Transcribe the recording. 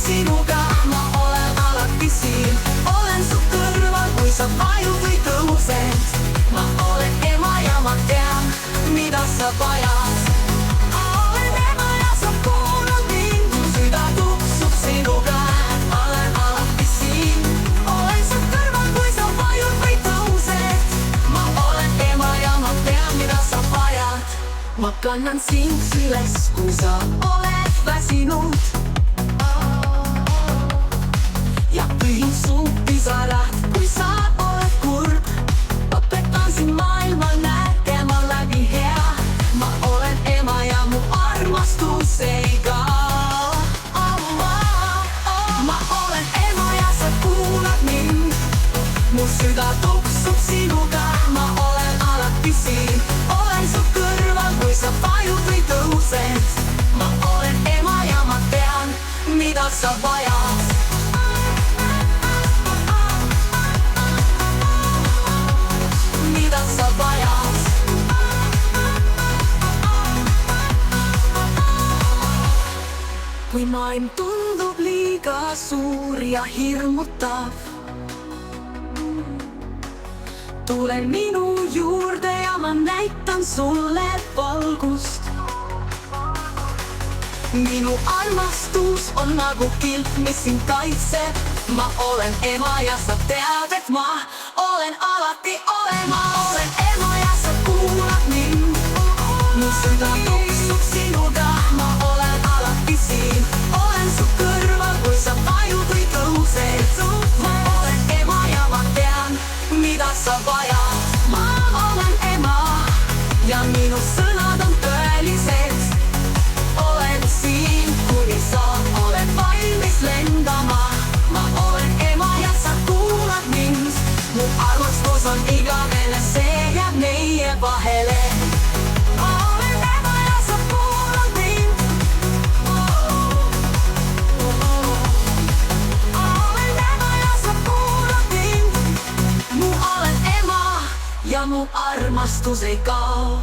sinuga, mä olen alati siin. Olen sun kõrval, kui sa vajud või tõused. Ma olen ema ja ma tean, mida sa vajad. Ma olen ema ja sa kuulad mind, mu süda tuksub sinuga. Olen alati siin. Olen sun kõrval, kui sa vajud või tõused. Ma olen ema ja ma tean, mida sa vajad. Ma kannan sind süles, kui sa oled väsinud. Ja pühin su pisarad, kui sa oled kurb. Õpetan sind maailma nägema läbi hea. Ma olen ema ja mu armastus ei kao. Ma olen ema ja sa kuulad mind. Mu süda tuksub sinuga, ma olen alati siin. Olen su kõrval, kui sa vajud või tõused. Ma olen ema ja ma tean, mida sa vajad. Mida sa vajad. Kui maailm tundub liiga suur ja hirmutav, tule minu juurde ja ma näitan sulle valgust. Minu armastus on nagu kilp, mis sind kaitseb. Ma olen ema ja sa tead, et ma olen alati olen. Ma olen ema ja sa kuulad mind. Mu süda tuksub sinuga, ma olen alati siin. Olen su kõrval, kui sa vajud või tõused. Ma olen ema ja ma tean, mida sa vajad. Ma olen ema ja minu sõnad on tõelised. Olen siin, kuni sa oled valmis lendama. Ma olen ema ja sa kuulad mind. Mu armastus on igavene, see jääb meie vahele. Ma olen ema ja sa kuulad mind. Ma olen ema ja sa kuulad mind. Mu olen ema ja mu armastus ei kao.